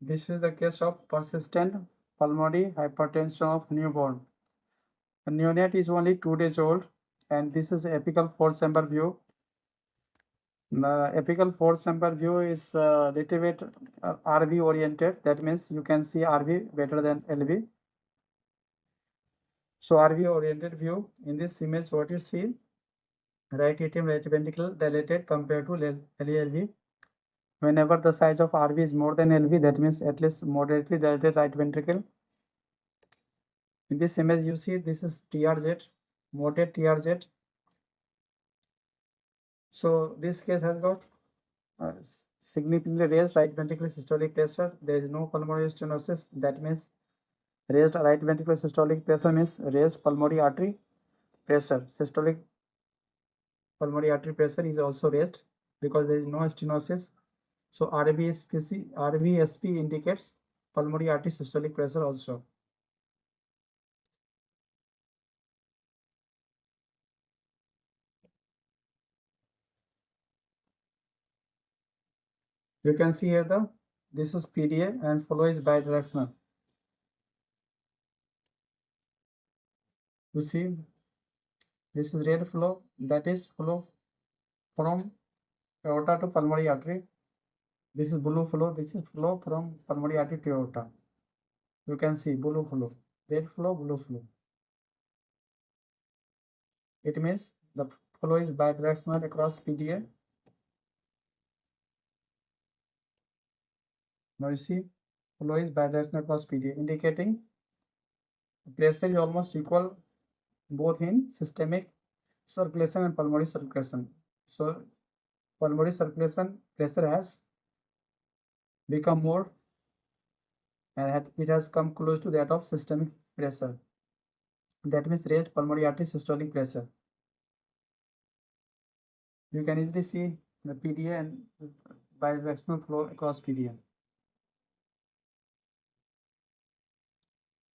This is the case of persistent pulmonary hypertension of newborn. The neonate is only 2 days old, and this is apical four-chamber view. The apical four-chamber view is little bit RV oriented. That means you can see RV better than LV. So RV oriented view. In this image, what you see, right atrium, right ventricle dilated compared to LV. Whenever the size of RV is more than LV, that means at least moderately dilated right ventricle. In this image, you see this is TRZ, moderate TRZ. So this case has got significantly raised right ventricular systolic pressure. There is no pulmonary stenosis. That means raised right ventricular systolic pressure means raised pulmonary artery pressure. Systolic pulmonary artery pressure is also raised because there is no stenosis. So RVSP indicates pulmonary artery systolic pressure also. You can see here this is PDA and flow is bidirectional. You see this is red flow, that is flow from aorta to pulmonary artery. This is blue flow, this is flow from pulmonary artery to aorta. You can see blue flow, red flow, blue flow. It means the flow is bidirectional across PDA. Now you see flow is bidirectional across PDA, indicating pressure is almost equal both in systemic circulation and pulmonary circulation. So pulmonary circulation pressure has become more and it has come close to that of systemic pressure. That means raised pulmonary artery systolic pressure. You can easily see the PDA and bidirectional flow across PDA.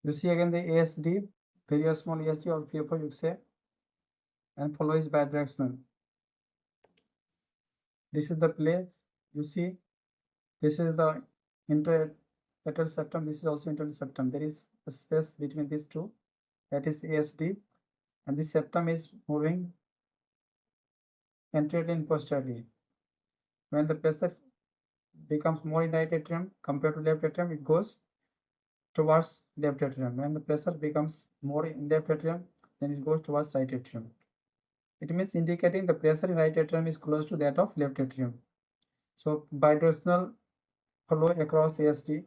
You see again the ASD, very small ASD or PFO you say, and flow is bidirectional. This is the place you see. This is the interlateral septum. This is also interlateral septum. There is a space between these two. That is ASD, and this septum is moving anteriorly and posteriorly. When the pressure becomes more in right atrium compared to left atrium, it goes towards left atrium. When the pressure becomes more in left atrium, then it goes towards right atrium. It means indicating the pressure in right atrium is close to that of left atrium. So bidirectional flow across ASD,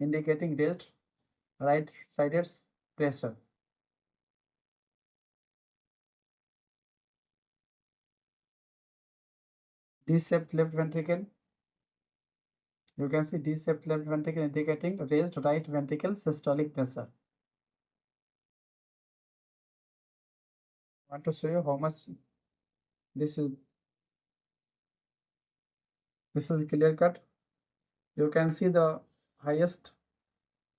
indicating raised right-sided pressure. D-shaped left ventricle. You can see D-shaped left ventricle indicating raised right ventricle systolic pressure. I want to show you how much this is clear cut. You can see the highest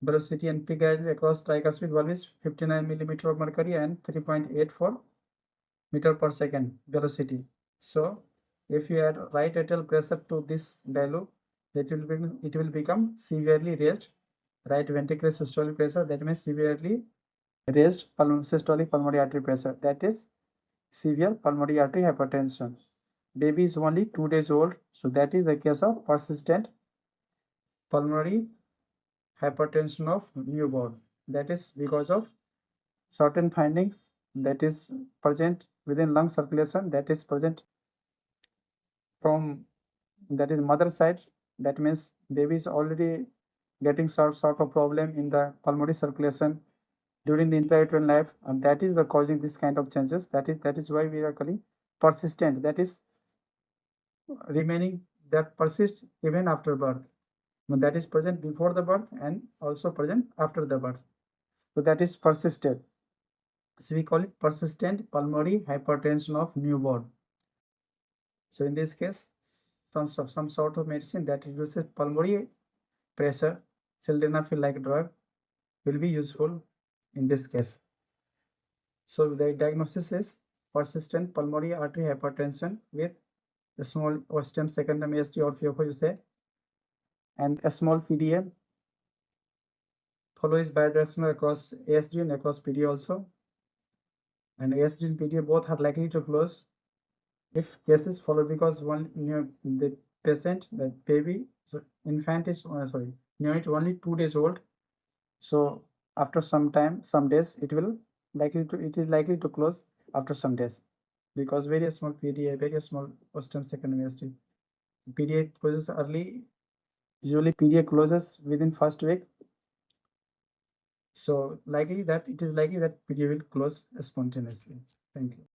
velocity and peak gradient across tricuspid valve is 59 millimeter of mercury and 3.84 meter per second velocity. So if you add right atrial pressure to this value, it will become severely raised right ventricular systolic pressure. That means severely raised systolic pulmonary artery pressure. That is severe pulmonary artery hypertension. Baby is only 2 days old, so that is the case of persistent pulmonary hypertension of newborn. That is because of certain findings that is present within lung circulation, that is present from mother side. That means baby is already getting sort of problem in the pulmonary circulation during the intrauterine life, and that is the causing this kind of changes. That is why we are calling persistent. That is remaining, that persists even after birth. That is present before the birth and also present after the birth. So that is persistent. So we call it persistent pulmonary hypertension of newborn. So in this case, some sort of medicine that reduces pulmonary pressure, sildenafil-like drug, will be useful in this case. So the diagnosis is persistent pulmonary artery hypertension with a small ostium secundum ASD or PFO you say, and a small PDA follow is bidirectional across ASD and across PD also. And ASD and PD both are likely to close if cases follow, because one the patient, the baby, so infant is neonate only 2 days old. So after some time, some days, it is likely to close after some days, because very small PDA, very small postum second ASD. PDA closes early. Usually PDA closes within first week. So it is likely that PDA will close spontaneously. Thank you.